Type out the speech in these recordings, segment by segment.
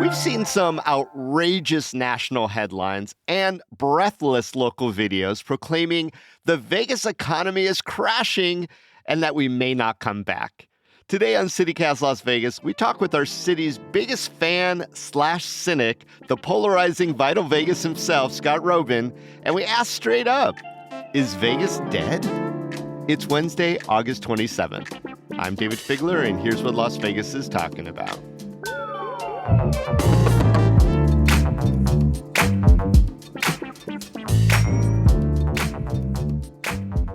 We've seen some outrageous national headlines and breathless local videos proclaiming the Vegas economy is crashing and that we may not come back. Today on CityCast Las Vegas, we talk with our city's biggest fan/cynic, the polarizing Vital Vegas himself, Scott Roeben, and we ask straight up, is Vegas dead? It's Wednesday, August 27th. I'm David Figler, and here's what Las Vegas is talking about.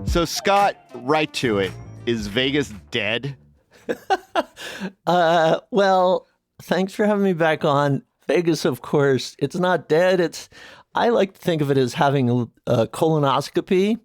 So, Scott, right to it. Is Vegas dead? Well, thanks for having me back on. Vegas, of course, it's not dead. I like to think of it as having a colonoscopy,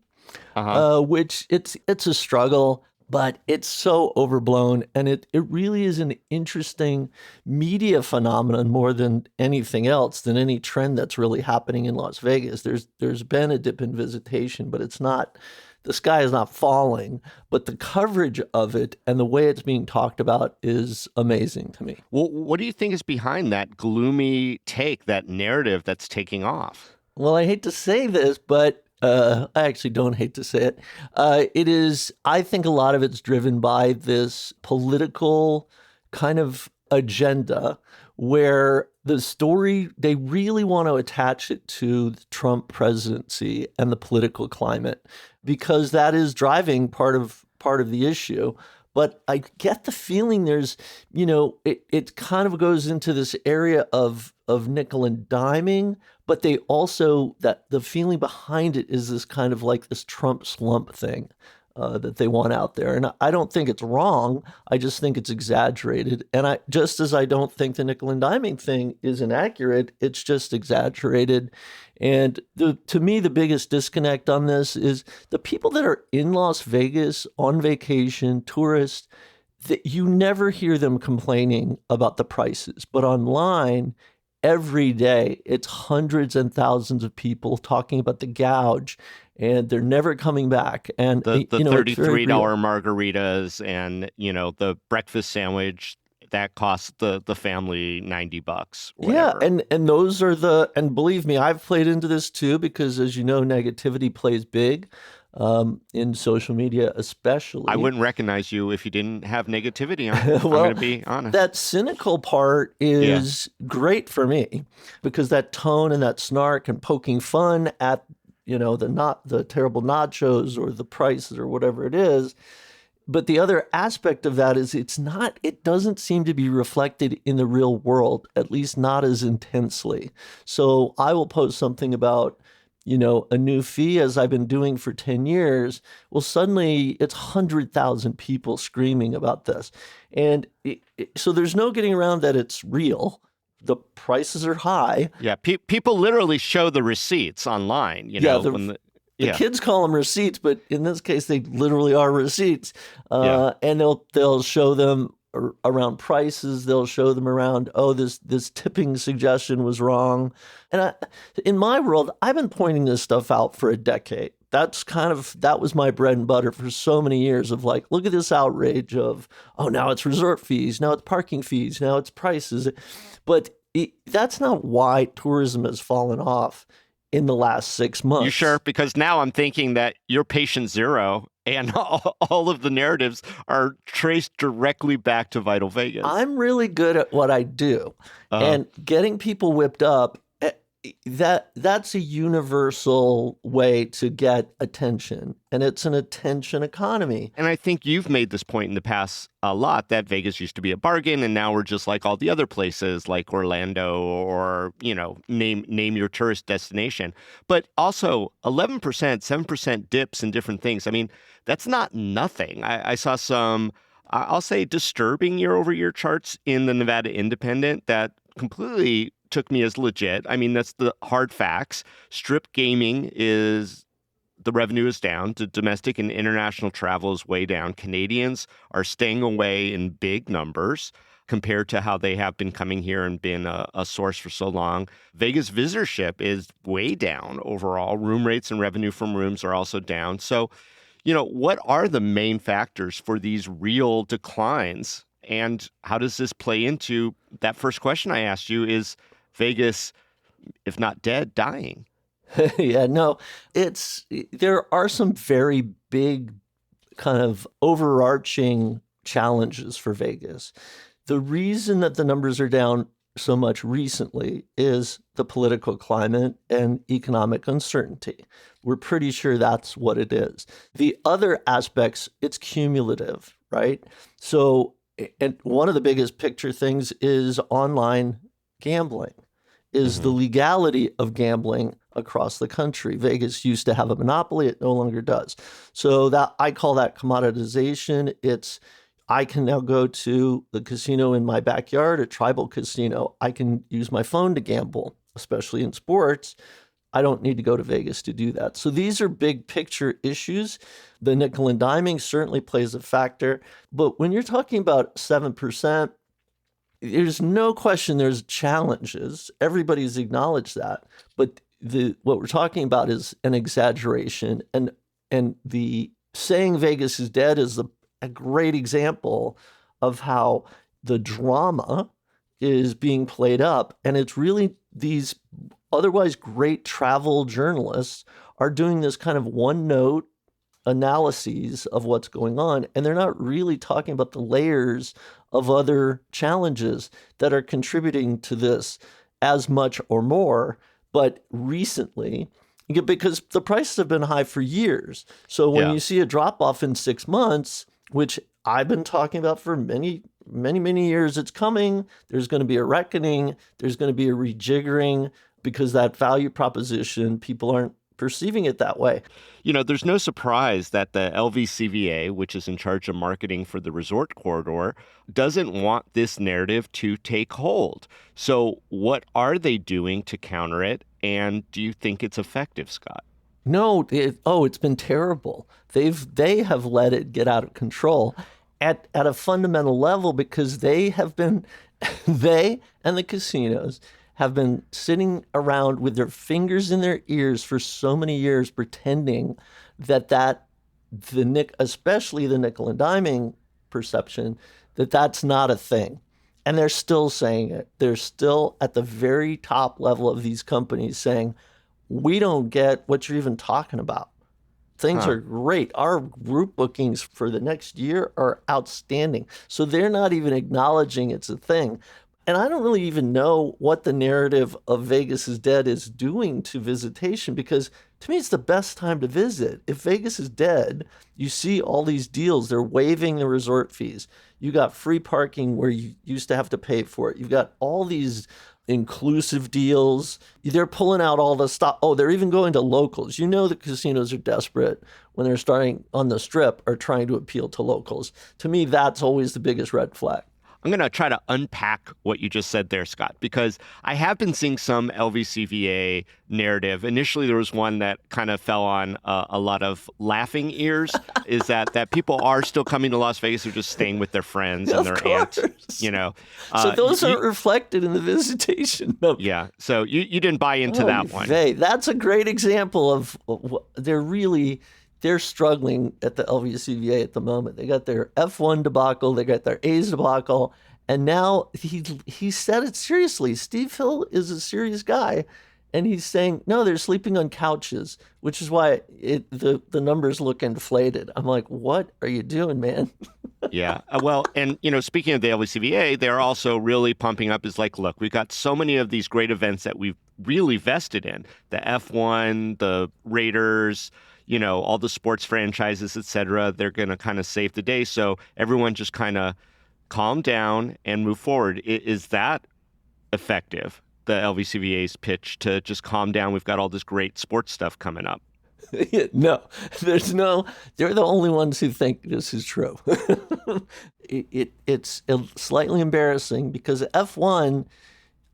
which it's a struggle, but it's so overblown. And it really is an interesting media phenomenon more than anything else, than any trend that's really happening in Las Vegas. There's been a dip in visitation, but it's not. The sky is not falling, but the coverage of it and the way it's being talked about is amazing to me. Well, what do you think is behind that gloomy take, that narrative that's taking off? Well, I hate to say this, but I actually don't hate to say it. It is, I think a lot of it's driven by this political kind of agenda where the story, they really want to attach it to the Trump presidency and the political climate, because that is driving part of the issue. But I get the feeling there's, it kind of goes into this area of nickel and diming, but they also, that the feeling behind it is this kind of like this Trump slump thing that they want out there. And I don't think it's wrong. I just think it's exaggerated. And just as I don't think the nickel and diming thing is inaccurate, it's just exaggerated. And to me, the biggest disconnect on this is the people that are in Las Vegas on vacation, tourists, that you never hear them complaining about the prices. But online, every day, it's hundreds and thousands of people talking about the gouge, and they're never coming back. And the $33 margaritas and, the breakfast sandwich that costs the family $90. Yeah, and those are and believe me, I've played into this too, because as you know, negativity plays big in social media, especially. I wouldn't recognize you if you didn't have negativity on. Well, I'm going to be honest. That cynical part is great for me, because that tone and that snark and poking fun at the terrible nachos or the prices or whatever it is. But the other aspect of that is it doesn't seem to be reflected in the real world, at least not as intensely. So I will post something about, a new fee, as I've been doing for 10 years. Well, suddenly it's 100,000 people screaming about this. And so there's no getting around that it's real. The prices are high. Yeah, people literally show the receipts online, The kids call them receipts, but in this case, they literally are receipts. And they'll show them around prices. They'll show them around, this tipping suggestion was wrong. And in my world, I've been pointing this stuff out for a decade. That was my bread and butter for so many years of like, look at this outrage of, now it's resort fees, now it's parking fees, now it's prices. But that's not why tourism has fallen off in the last 6 months. You sure? Because now I'm thinking that you're patient zero and all of the narratives are traced directly back to Vital Vegas. I'm really good at what I do. And getting people whipped up, that's a universal way to get attention. And it's an attention economy. And I think you've made this point in the past a lot, that Vegas used to be a bargain, and now we're just like all the other places like Orlando or, name your tourist destination. But also 11%, 7% dips in different things. I mean, that's not nothing. I saw some, I'll say, disturbing year-over-year charts in the Nevada Independent that completely took me as legit. I mean, that's the hard facts. Strip gaming the revenue is down. The domestic and international travel is way down. Canadians are staying away in big numbers compared to how they have been coming here and been a source for so long. Vegas visitorship is way down overall. Room rates and revenue from rooms are also down. So, what are the main factors for these real declines And how does this play into that first question I asked you? Is Vegas, if not dead, dying? Yeah, no, there are some very big kind of overarching challenges for Vegas. The reason that the numbers are down so much recently is the political climate and economic uncertainty. We're pretty sure that's what it is. The other aspects, it's cumulative, right? So, and one of the biggest picture things is online gambling, is the legality of gambling across the country. Vegas used to have a monopoly, it no longer does. So that I call that commoditization. I can now go to the casino in my backyard, a tribal casino. I can use my phone to gamble, especially in sports. I don't need to go to Vegas to do that. So these are big picture issues. The nickel and diming certainly plays a factor. But when you're talking about 7%, there's no question there's challenges. Everybody's acknowledged that. But what we're talking about is an exaggeration. And the saying Vegas is dead is a great example of how the drama is being played up. And it's really these otherwise great travel journalists are doing this kind of one note analyses of what's going on. And they're not really talking about the layers of other challenges that are contributing to this as much or more. But recently, because the prices have been high for years. So when you see a drop off in 6 months, which I've been talking about for many, many, many years, it's coming. There's going to be a reckoning. There's going to be a rejiggering because that value proposition, people aren't perceiving it that way. There's no surprise that the LVCVA, which is in charge of marketing for the resort corridor, doesn't want this narrative to take hold. So what are they doing to counter it? And do you think it's effective, Scott? No, it's been terrible. They have let it get out of control at a fundamental level because they and the casinos have been sitting around with their fingers in their ears for so many years, pretending especially the nickel and diming perception, that's not a thing. And they're still saying it. They're still at the very top level of these companies saying, we don't get what you're even talking about. Things are great. Our group bookings for the next year are outstanding. So they're not even acknowledging it's a thing. And I don't really even know what the narrative of Vegas is dead is doing to visitation, because to me, it's the best time to visit. If Vegas is dead, you see all these deals. They're waiving the resort fees. You got free parking where you used to have to pay for it. You've got all these inclusive deals. They're pulling out all the stuff. Oh, they're even going to locals. The casinos are desperate when they're starting on the Strip or trying to appeal to locals. To me, that's always the biggest red flag. I'm going to try to unpack what you just said there, Scott, because I have been seeing some LVCVA narrative. Initially, there was one that kind of fell on a lot of laughing ears, is that people are still coming to Las Vegas. They're just staying with their friends and their aunt, So those aren't reflected in the visitation numbers. Yeah. So you didn't buy into that one. That's a great example of they're struggling at the LVCVA at the moment. They got their F1 debacle, they got their A's debacle, and now he said it seriously. Steve Hill is a serious guy, and he's saying, no, they're sleeping on couches, which is why the numbers look inflated. I'm like, what are you doing, man? Yeah. Well, and, speaking of the LVCVA, they're also really pumping up is like, look, we've got so many of these great events that we've really vested in. The F1, the Raiders, all the sports franchises, et cetera. They're going to kind of save the day. So everyone just kind of calm down and move forward. Is that effective, the LVCVA's pitch to just calm down? We've got all this great sports stuff coming up. No, they're the only ones who think this is true. It's slightly embarrassing because F1,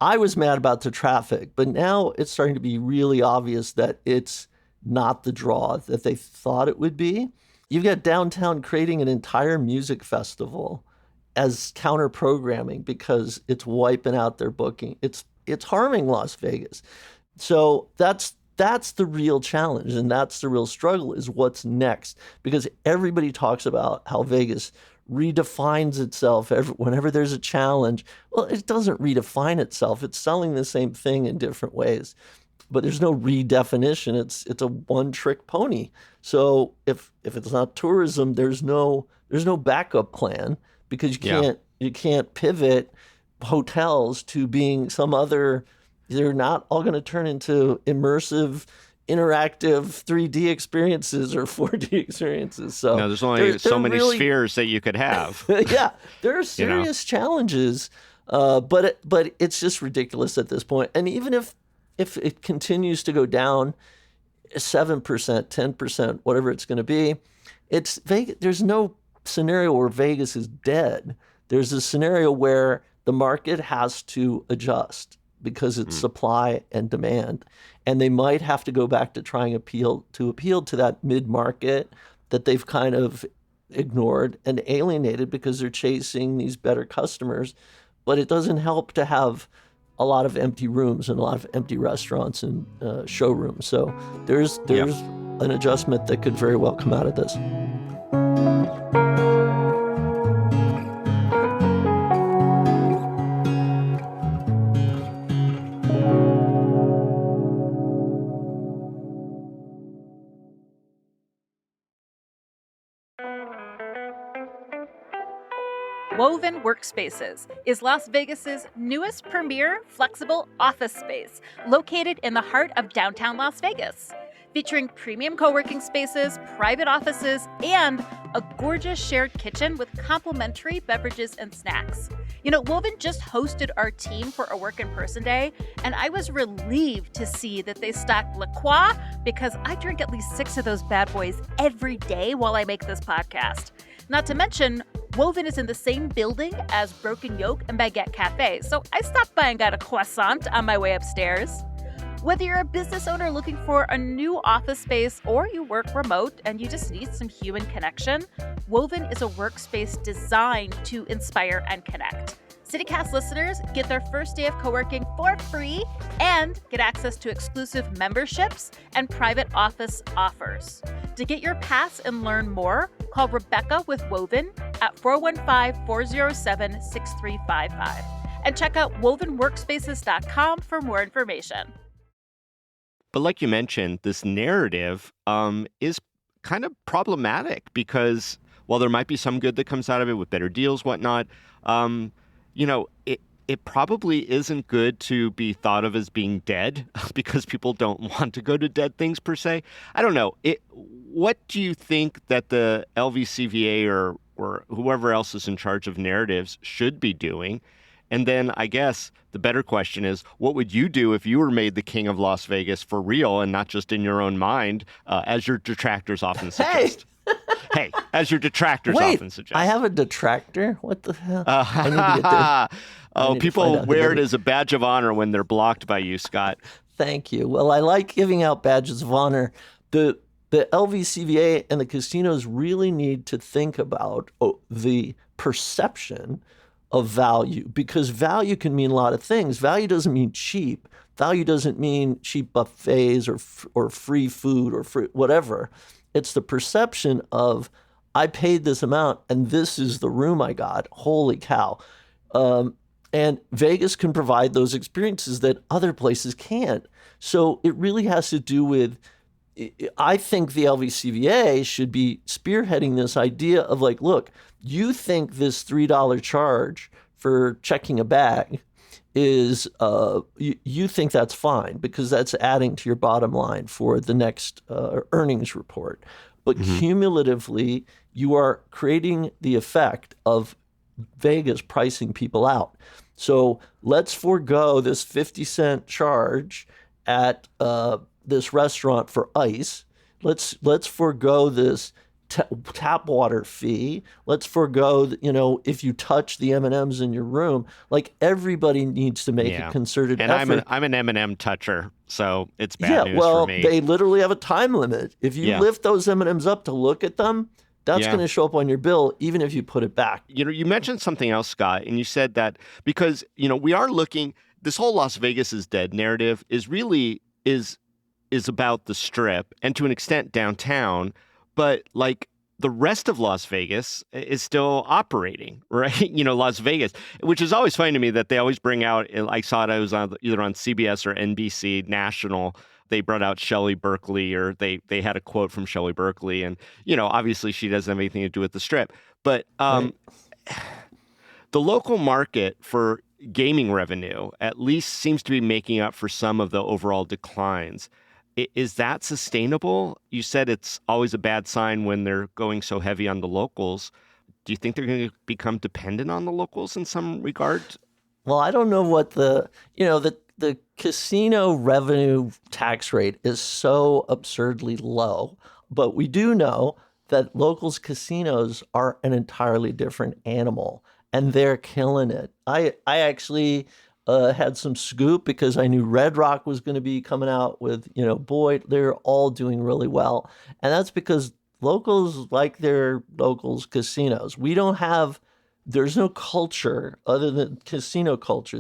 I was mad about the traffic, but now it's starting to be really obvious that it's not the draw that they thought it would be. You've got Downtown creating an entire music festival as counter programming because it's wiping out their booking. It's harming Las Vegas. So that's the real challenge, and that's the real struggle, is what's next. Because everybody talks about how Vegas redefines itself whenever there's a challenge. Well, it doesn't redefine itself. It's selling the same thing in different ways, but there's no redefinition. It's a one-trick pony. So if it's not tourism, there's no backup plan, because you can't pivot hotels to being some other. They're not all going to turn into immersive, interactive 3D experiences or 4D experiences. So no, there's only so many really, spheres that you could have. Yeah, there are serious challenges, but it's just ridiculous at this point. And even if it continues to go down 7%, 10%, whatever it's going to be, it's Vegas. There's no scenario where Vegas is dead. There's a scenario where the market has to adjust because it's supply and demand. And they might have to go back to trying appeal to that mid-market that they've kind of ignored and alienated because they're chasing these better customers. But it doesn't help to have a lot of empty rooms and a lot of empty restaurants and showrooms. So there's an adjustment that could very well come out of this. Woven Workspaces is Las Vegas's newest premier flexible office space, located in the heart of downtown Las Vegas. Featuring premium co-working spaces, private offices, and a gorgeous shared kitchen with complimentary beverages and snacks. You know, Woven just hosted our team for a work in person day, and I was relieved to see that they stocked La Croix, because I drink at least 6 of those bad boys every day while I make this podcast. Not to mention, Woven is in the same building as Broken Yoke and Baguette Cafe, so I stopped by and got a croissant on my way upstairs. Whether you're a business owner looking for a new office space or you work remote and you just need some human connection, Woven is a workspace designed to inspire and connect. CityCast listeners get their first day of co-working for free and get access to exclusive memberships and private office offers. To get your pass and learn more, call Rebecca with Woven at 415-407-6355 and check out wovenworkspaces.com for more information. But like you mentioned, this narrative is kind of problematic because while there might be some good that comes out of it with better deals, whatnot, it probably isn't good to be thought of as being dead because people don't want to go to dead things per se. I don't know. What do you think that the LVCVA or whoever else is in charge of narratives should be doing? And then I guess the better question is, what would you do if you were made the king of Las Vegas for real and not just in your own mind, as your detractors often suggest? Hey, as your detractors often suggest. I have a detractor? What the hell? I need to get this. Oh, people wear it as a badge of honor when they're blocked by you, Scott. Thank you. Well, I like giving out badges of honor. The LVCVA and the casinos really need to think about the perception of value, because value can mean a lot of things. Value doesn't mean cheap. Value doesn't mean cheap buffets or free food or free whatever. It's the perception of, I paid this amount and this is the room I got. Holy cow. And Vegas can provide those experiences that other places can't. So it really has to do with, I think the LVCVA should be spearheading this idea of like, look, you think this $3 charge for checking a bag is, you think that's fine because that's adding to your bottom line for the next earnings report. But cumulatively, you are creating the effect of Vegas pricing people out. So let's forego this 50-cent charge at this restaurant for ice. Let's forego this tap water fee. Let's forego, if you touch the M&Ms in your room, like everybody needs to make a concerted effort. And I'm an M&M toucher, so it's bad news for me. They literally have a time limit. If you lift those M&Ms up to look at them, that's going to show up on your bill, even if you put it back. You mentioned something else, Scott, and you said that because, we are looking, this whole Las Vegas is dead narrative is about the Strip and to an extent downtown. But like the rest of Las Vegas is still operating, right? Las Vegas, which is always funny to me that they always bring out, I saw it, I was on either on CBS or NBC National. They brought out Shelley Berkeley, or they had a quote from Shelley Berkeley. And, obviously she doesn't have anything to do with the Strip. But Right. the local market for gaming revenue at least seems to be making up for some of the overall declines. Is that sustainable? You said it's always a bad sign when they're going so heavy on the locals. Do you think they're going to become dependent on the locals in some regard? Well, I don't know what the casino revenue tax rate is so absurdly low, but we do know that locals casinos are an entirely different animal, and they're killing it. I actually had some scoop because I knew Red Rock was going to be coming out with, boy, they're all doing really well. And that's because locals like their locals casinos. There's no culture other than casino culture.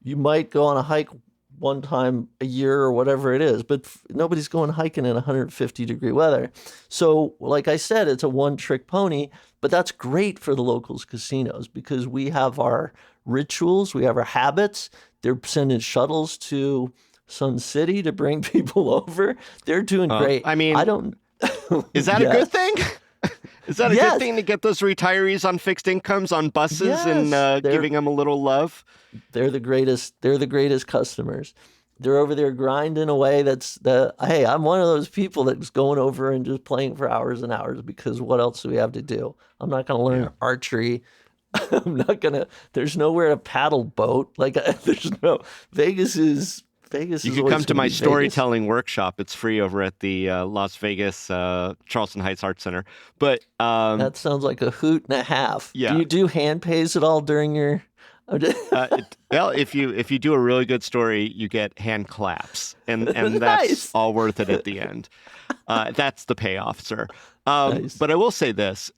You might go on a hike one time a year or whatever it is, but nobody's going hiking in 150-degree weather. So, like I said, it's a one-trick pony, but that's great for the locals casinos because we have our rituals, we have our habits. They're sending shuttles to Sun City to bring people over. They're doing great. I mean, I don't. Is that Yeah. a good thing? Is that a Yes. good thing to get those retarees on fixed incomes on buses Yes, and they're- giving them a little love? They're the greatest. They're the greatest customers. They're over there grinding away. Hey, I'm one of those people that's going over and just playing for hours and hours because what else do we have to do? I'm not going to learn archery. There's nowhere to paddle boat. Vegas is You can come to my storytelling workshop. It's free over at the Las Vegas Charleston Heights Art Center. But That sounds like a hoot and a half. Yeah. Do you do hand pays at all during your? well, if you do a really good story, you get hand claps, and that's Nice. all worth it at the end. That's the payoff, sir. Nice. But I will say this,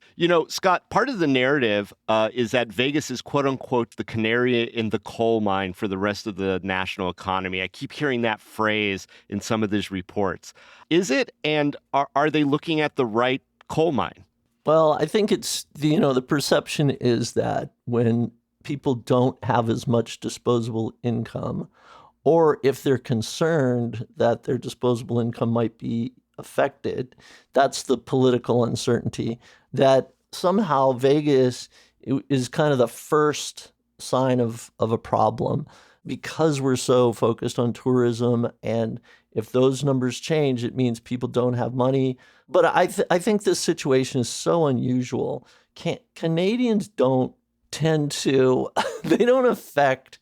Scott, part of the narrative is that Vegas is quote unquote the canary in the coal mine for the rest of the national economy. I keep hearing that phrase in some of these reports. Is it? And are they looking at the right coal mine? Well, I think it's the perception is that when people don't have as much disposable income, or if they're concerned that their disposable income might be affected, that's the political uncertainty, that somehow Vegas is kind of the first sign of a problem because we're so focused on tourism. And if those numbers change, it means people don't have money. But I think this situation is so unusual. Canadians don't tend to, they don't affect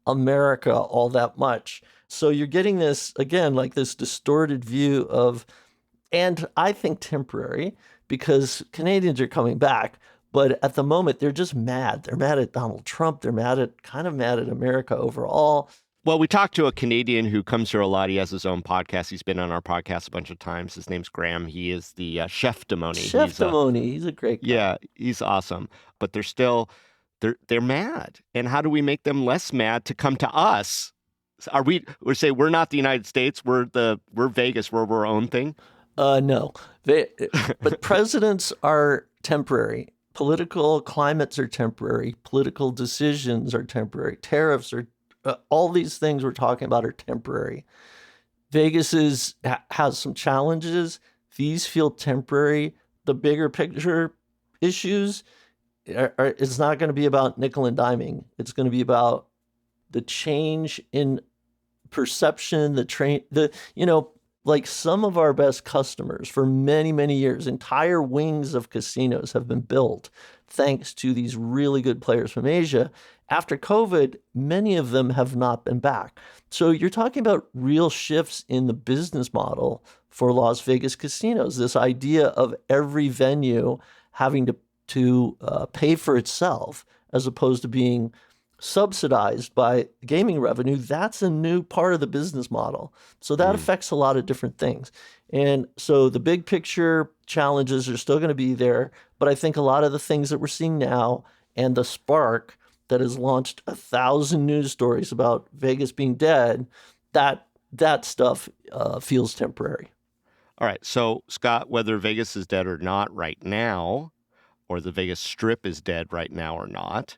America all that much. So you're getting this, again, like this distorted view of, and I think temporary, because Canadians are coming back, but at the moment they're just mad. They're mad at Donald Trump. They're mad at America overall. Well, we talked to a Canadian who comes here a lot. He has his own podcast. He's been on our podcast a bunch of times. His name's Graham. He is the Chef Demoni. He's a great guy. Yeah, he's awesome. But they're mad. And how do we make them less mad to come to us? We're not the United States. We're Vegas. We're our own thing. No, but presidents are temporary. Political climates are temporary. Political decisions are temporary. Tariffs are all these things we're talking about are temporary. Vegas has some challenges. These feel temporary. The bigger picture issues it's not going to be about nickel and diming. It's going to be about the change in perception, like some of our best customers for many, many years, entire wings of casinos have been built thanks to these really good players from Asia. After COVID, many of them have not been back. So you're talking about real shifts in the business model for Las Vegas casinos, this idea of every venue having to pay for itself as opposed to being subsidized by gaming revenue. That's a new part of the business model. So that affects a lot of different things. And so the big picture challenges are still going to be there. But I think a lot of the things that we're seeing now and the spark that has launched 1,000 news stories about Vegas being dead, that stuff feels temporary. All right. So, Scott, whether Vegas is dead or not right now, or the Vegas Strip is dead right now or not,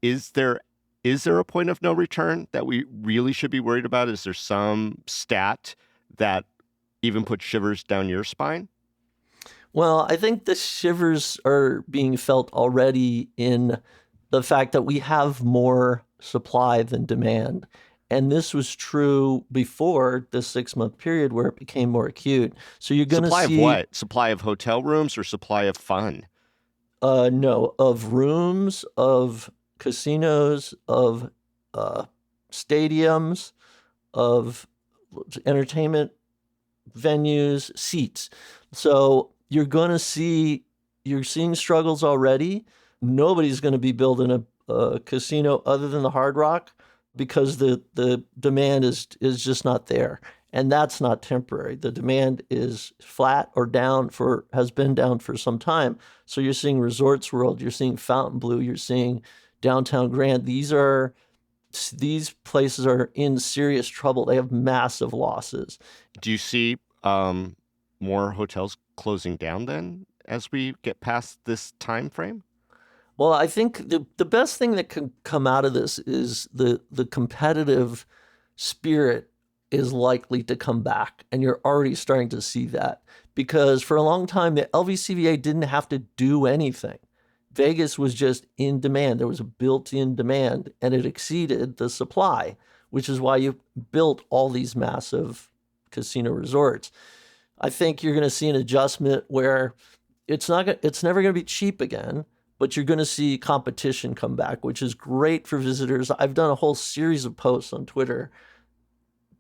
is there a point of no return that we really should be worried about? Is there some stat that even puts shivers down your spine? Well, I think the shivers are being felt already in the fact that we have more supply than demand. And this was true before the 6-month period where it became more acute. So you're going to see... Supply of what? Supply of hotel rooms or supply of fun? No, of rooms, of casinos, of stadiums, of entertainment venues, seats. So you're seeing struggles already. Nobody's going to be building a casino other than the Hard Rock because the demand is just not there. And that's not temporary. The demand is flat or has been down for some time. So you're seeing Resorts World, you're seeing Fontainebleau, you're seeing Downtown Grand. These places are in serious trouble. They have massive losses. Do you see more hotels closing down then as we get past this time frame? Well, I think the best thing that can come out of this is the competitive spirit is likely to come back. And you're already starting to see that because for a long time, the LVCVA didn't have to do anything. Vegas was just in demand. There was a built-in demand and it exceeded the supply, which is why you built all these massive casino resorts. I think you're going to see an adjustment where it's never going to be cheap again, but you're going to see competition come back, which is great for visitors. I've done a whole series of posts on Twitter.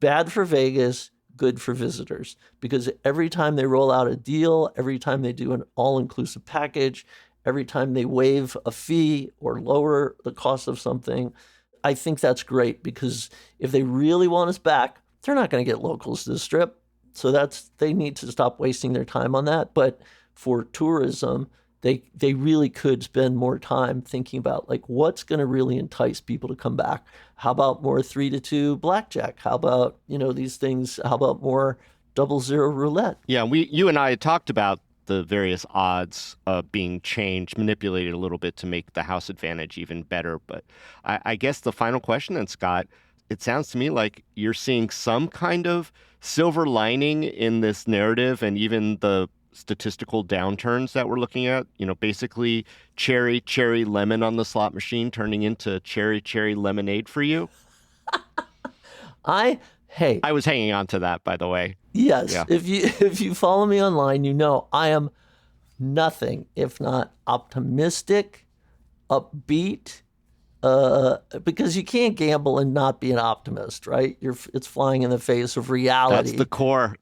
Bad for Vegas, good for visitors, because every time they roll out a deal, every time they do an all-inclusive package, every time they waive a fee or lower the cost of something, I think that's great because if they really want us back, they're not going to get locals to the Strip. So they need to stop wasting their time on that. But for tourism, they really could spend more time thinking about like what's going to really entice people to come back. How about more 3-2 blackjack? How about, these things? How about more 00 roulette? Yeah, you and I had talked about the various odds being changed, manipulated a little bit to make the house advantage even better. But I guess the final question then, Scott, it sounds to me like you're seeing some kind of silver lining in this narrative and even the statistical downturns that we're looking at, basically cherry lemon on the slot machine turning into cherry lemonade for you. I was hanging on to that, by the way. Yes. Yeah. If you follow me online, I am nothing if not optimistic, upbeat, because you can't gamble and not be an optimist, right? It's flying in the face of reality.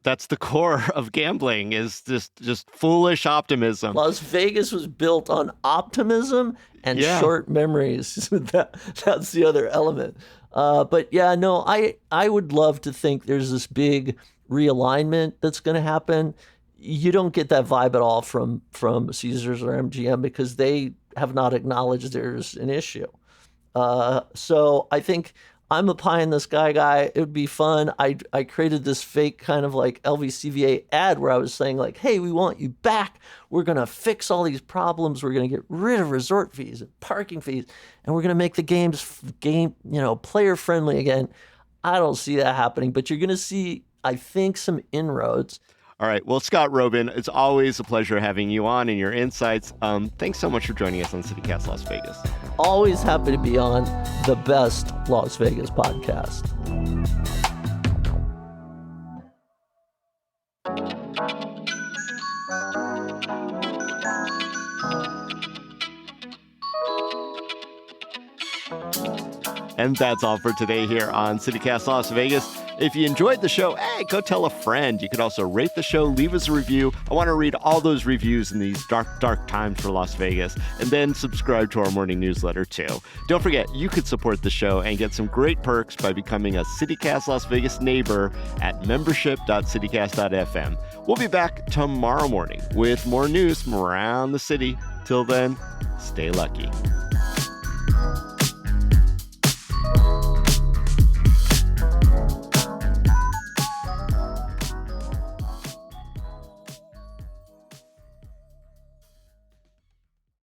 That's the core of gambling is just foolish optimism. Las Vegas was built on optimism and short memories. That's the other element. But yeah, no, I would love to think there's this big realignment that's going to happen. You don't get that vibe at all from Caesars or MGM because they have not acknowledged there's an issue. So I think I'm a pie in the sky guy. It would be fun. I created this fake kind of like LVCVA ad where I was saying like, hey, we want you back. We're going to fix all these problems. We're going to get rid of resort fees and parking fees, and we're going to make the game, player friendly again. I don't see that happening, but you're going to see, I think, some inroads. All right. Well, Scott Roeben, it's always a pleasure having you on and your insights. Thanks so much for joining us on CityCast Las Vegas. Always happy to be on the best Las Vegas podcast. And that's all for today here on CityCast Las Vegas. If you enjoyed the show, hey, go tell a friend. You can also rate the show, leave us a review. I want to read all those reviews in these dark times for Las Vegas. And then subscribe to our morning newsletter, too. Don't forget, you could support the show and get some great perks by becoming a CityCast Las Vegas neighbor at membership.citycast.fm. We'll be back tomorrow morning with more news from around the city. Till then, stay lucky.